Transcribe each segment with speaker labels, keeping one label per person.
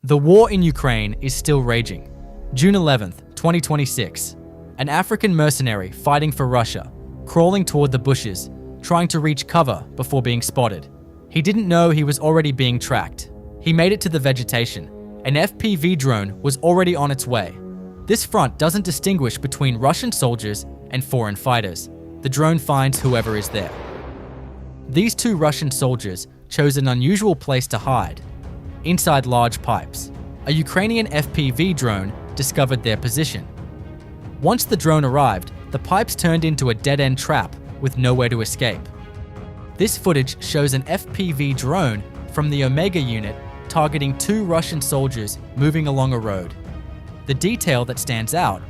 Speaker 1: The war in Ukraine is still raging. June 11th, 2026. An African mercenary fighting for Russia, crawling toward the bushes, trying to reach cover before being spotted. He didn't know he was already being tracked. He made it to the vegetation. An FPV drone was already on its way. This front doesn't distinguish between Russian soldiers and foreign fighters. The drone finds whoever is there. These two Russian soldiers chose an unusual place to hide, inside large pipes. A Ukrainian FPV drone discovered their position. Once the drone arrived, the pipes turned into a dead-end trap with nowhere to escape. This footage shows an FPV drone from the Omega unit targeting two Russian soldiers moving along a road. The detail that stands out,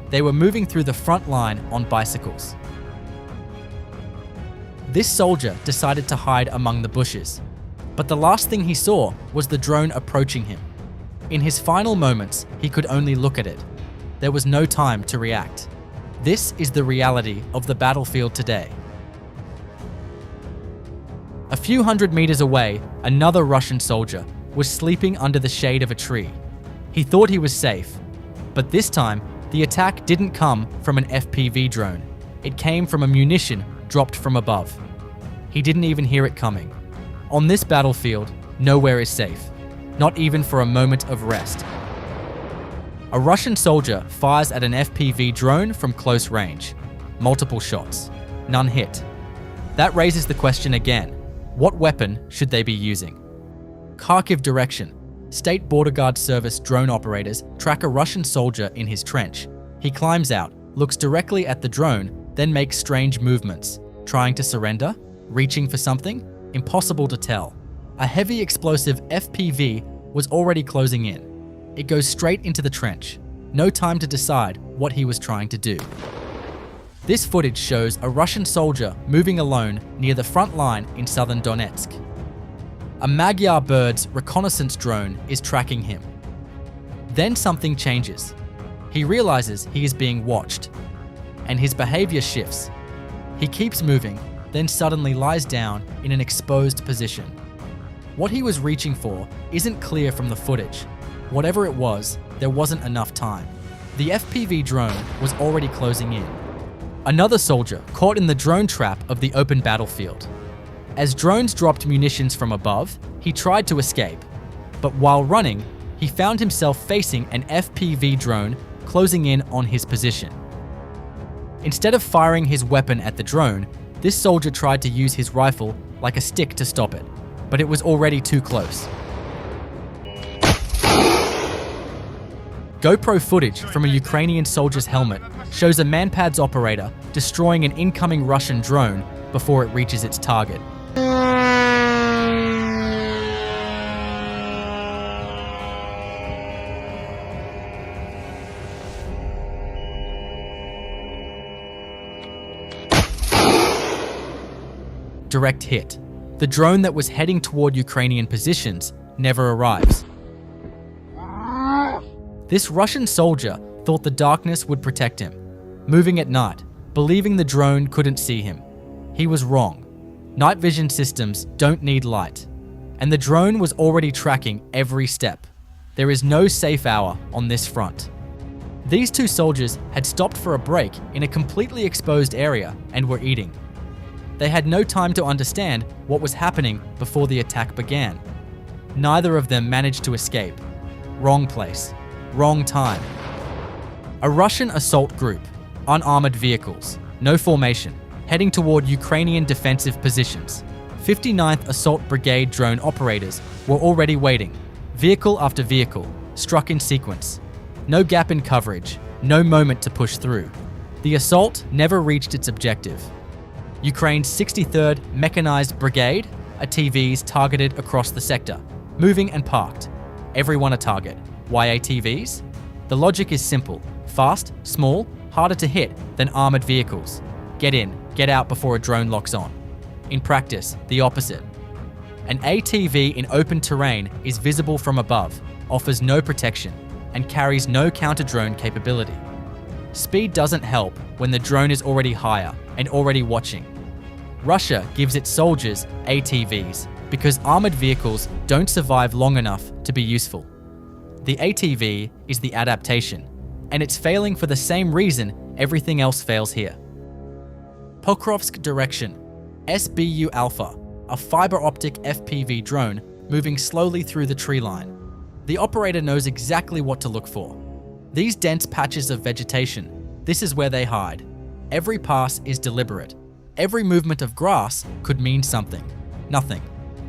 Speaker 1: they were moving through the front line on bicycles. This soldier decided to hide among the bushes, but the last thing he saw was the drone approaching him. In his final moments, he could only look at it. There was no time to react. This is the reality of the battlefield today. A few hundred meters away, another Russian soldier was sleeping under the shade of a tree. He thought he was safe, but this time, the attack didn't come from an FPV drone. It came from a munition dropped from above. He didn't even hear it coming. On this battlefield, nowhere is safe, not even for a moment of rest. A Russian soldier fires at an FPV drone from close range. Multiple shots, none hit. That raises the question again, what weapon should they be using? Kharkiv direction. State Border Guard Service drone operators track a Russian soldier in his trench. He climbs out, looks directly at the drone, then makes strange movements. Trying to surrender? Reaching for something? Impossible to tell. A heavy explosive FPV was already closing in. It goes straight into the trench. No time to decide what he was trying to do. This footage shows a Russian soldier moving alone near the front line in southern Donetsk. A Magyar Birds reconnaissance drone is tracking him. Then something changes. He realizes he is being watched, and his behavior shifts. He keeps moving, then suddenly lies down in an exposed position. What he was reaching for isn't clear from the footage. Whatever it was, there wasn't enough time. The FPV drone was already closing in. Another soldier caught in the drone trap of the open battlefield. As drones dropped munitions from above, he tried to escape. But while running, he found himself facing an FPV drone closing in on his position. Instead of firing his weapon at the drone, this soldier tried to use his rifle like a stick to stop it, but it was already too close. GoPro footage from a Ukrainian soldier's helmet shows a MANPADS operator destroying an incoming Russian drone before it reaches its target. Direct hit. The drone that was heading toward Ukrainian positions never arrives. This Russian soldier thought the darkness would protect him, moving at night, believing the drone couldn't see him. He was wrong. Night vision systems don't need light, and the drone was already tracking every step. There is no safe hour on this front. These two soldiers had stopped for a break in a completely exposed area and were eating. They had no time to understand what was happening before the attack began. Neither of them managed to escape. Wrong place, wrong time. A Russian assault group, unarmored vehicles, no formation, heading toward Ukrainian defensive positions. 59th Assault Brigade drone operators were already waiting. Vehicle after vehicle, struck in sequence. No gap in coverage, no moment to push through. The assault never reached its objective. Ukraine's 63rd Mechanized Brigade, ATVs targeted across the sector, moving and parked. Everyone a target. Why ATVs? The logic is simple. Fast, small, harder to hit than armored vehicles. Get in, get out before a drone locks on. In practice, the opposite. An ATV in open terrain is visible from above, offers no protection, and carries no counter-drone capability. Speed doesn't help when the drone is already higher and already watching. Russia gives its soldiers ATVs because armored vehicles don't survive long enough to be useful. The ATV is the adaptation, and it's failing for the same reason everything else fails here. Pokrovsk direction. SBU Alpha, a fiber-optic FPV drone moving slowly through the tree line. The operator knows exactly what to look for. These dense patches of vegetation, this is where they hide. Every pass is deliberate. Every movement of grass could mean something. Nothing.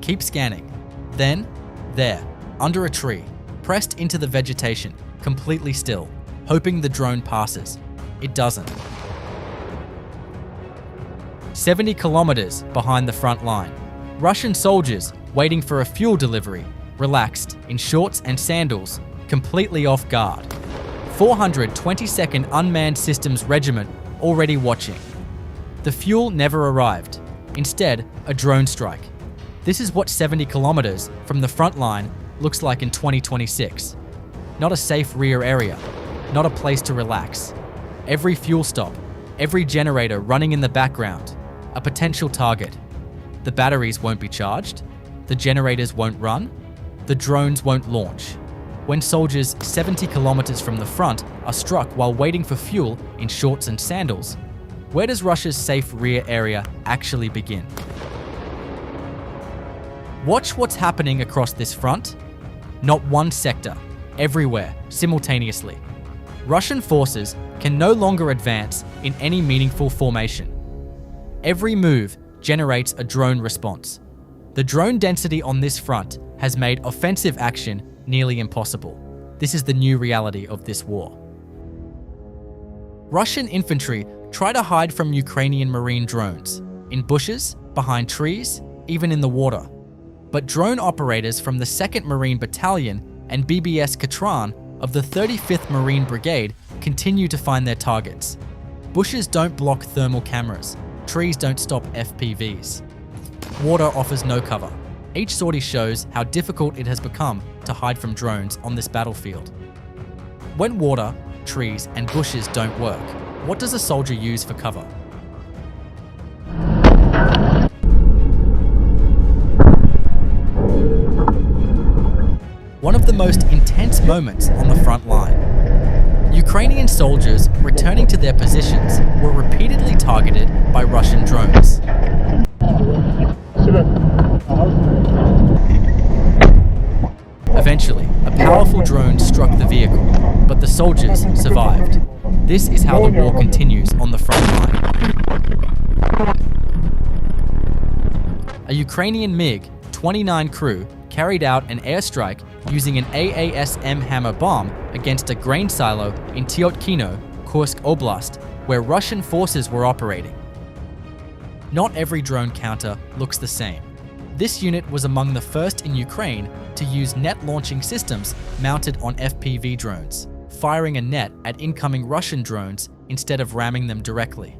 Speaker 1: Keep scanning. Then, there, under a tree, pressed into the vegetation, completely still, hoping the drone passes. It doesn't. 70 kilometers behind the front line. Russian soldiers waiting for a fuel delivery, relaxed, in shorts and sandals, completely off guard. 422nd Unmanned Systems Regiment already watching. The fuel never arrived. Instead, a drone strike. This is what 70 kilometers from the front line looks like in 2026. Not a safe rear area, not a place to relax. Every fuel stop, every generator running in the background, a potential target. The batteries won't be charged, the generators won't run, the drones won't launch. When soldiers 70 kilometers from the front are struck while waiting for fuel in shorts and sandals, where does Russia's safe rear area actually begin? Watch what's happening across this front. Not one sector, everywhere, simultaneously. Russian forces can no longer advance in any meaningful formation. Every move generates a drone response. The drone density on this front has made offensive action nearly impossible. This is the new reality of this war. Russian infantry try to hide from Ukrainian marine drones, in bushes, behind trees, even in the water. But drone operators from the 2nd Marine Battalion and BBS Katran of the 35th Marine Brigade continue to find their targets. Bushes don't block thermal cameras. Trees don't stop FPVs. Water offers no cover. Each sortie shows how difficult it has become to hide from drones on this battlefield. When water, trees, and bushes don't work, what does a soldier use for cover? One of the most intense moments on the front line. Ukrainian soldiers returning to their positions were repeatedly targeted by Russian drones. Eventually, a powerful drone struck the vehicle, but the soldiers survived. This is how the war continues on the front line. A Ukrainian MiG-29 crew carried out an airstrike using an AASM Hammer bomb against a grain silo in Tyotkino, Kursk Oblast, where Russian forces were operating. Not every drone counter looks the same. This unit was among the first in Ukraine to use net launching systems mounted on FPV drones, firing a net at incoming Russian drones instead of ramming them directly.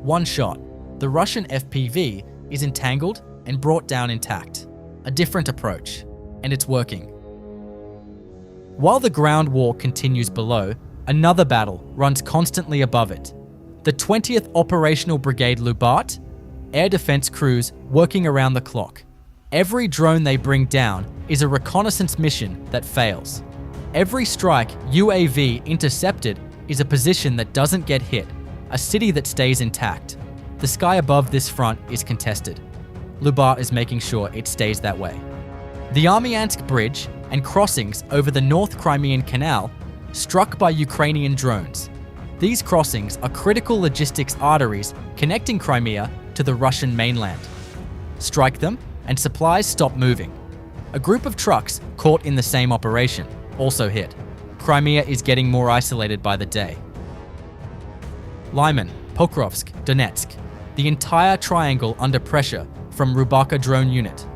Speaker 1: One shot, the Russian FPV is entangled and brought down intact. A different approach, and it's working. While the ground war continues below, another battle runs constantly above it. The 20th Operational Brigade Lubat, air defense crews working around the clock. Every drone they bring down is a reconnaissance mission that fails. Every strike UAV intercepted is a position that doesn't get hit, a city that stays intact. The sky above this front is contested. Lubat is making sure it stays that way. The Armyansk Bridge and crossings over the North Crimean Canal struck by Ukrainian drones. These crossings are critical logistics arteries connecting Crimea to the Russian mainland. Strike them, and supplies stop moving. A group of trucks caught in the same operation also hit. Crimea is getting more isolated by the day. Lyman, Pokrovsk, Donetsk, the entire triangle under pressure from Rubaka drone unit.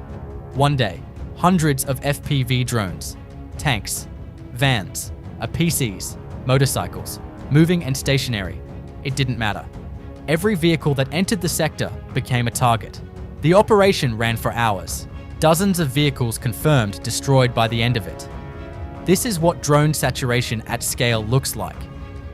Speaker 1: One day, hundreds of FPV drones, tanks, vans, APCs, motorcycles, moving and stationary. It didn't matter. Every vehicle that entered the sector became a target. The operation ran for hours. Dozens of vehicles confirmed destroyed by the end of it. This is what drone saturation at scale looks like.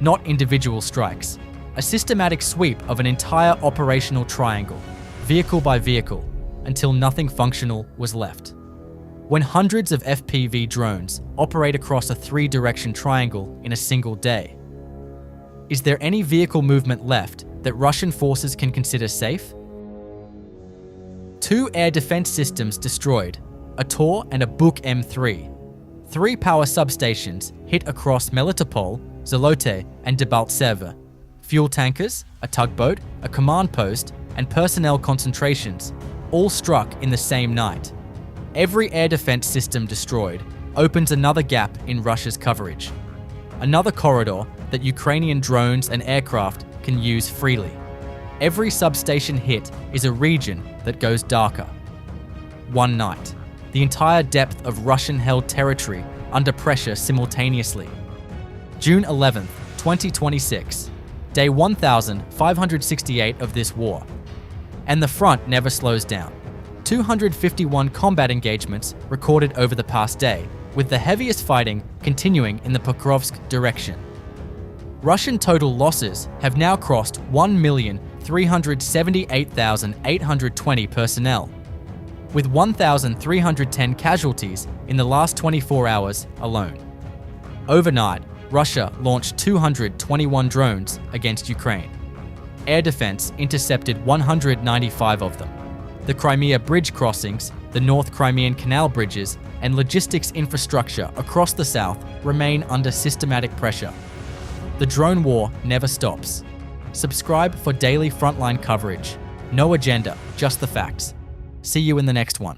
Speaker 1: Not individual strikes. A systematic sweep of an entire operational triangle, vehicle by vehicle, until nothing functional was left. when hundreds of FPV drones operate across a 3-direction triangle in a single day? Is there any vehicle movement left that Russian forces can consider safe? 2 air defense systems destroyed, a Tor and a Buk M3. 3 power substations hit across Melitopol, Zolote, and Debaltseve. Fuel tankers, a tugboat, a command post, and personnel concentrations, all struck in the same night. Every air defense system destroyed opens another gap in Russia's coverage, another corridor that Ukrainian drones and aircraft can use freely. Every substation hit is a region that goes darker. One night, the entire depth of Russian-held territory under pressure simultaneously. June 11, 2026, day 1568 of this war. And the front never slows down. 251 combat engagements recorded over the past day, with the heaviest fighting continuing in the Pokrovsk direction. Russian total losses have now crossed 1,378,820 personnel, with 1,310 casualties in the last 24 hours alone. Overnight, Russia launched 221 drones against Ukraine. Air defense intercepted 195 of them. The Crimea bridge crossings, the North Crimean canal bridges, and logistics infrastructure across the south remain under systematic pressure. The drone war never stops. Subscribe for daily Frontline coverage. No agenda, just the facts. See you in the next one.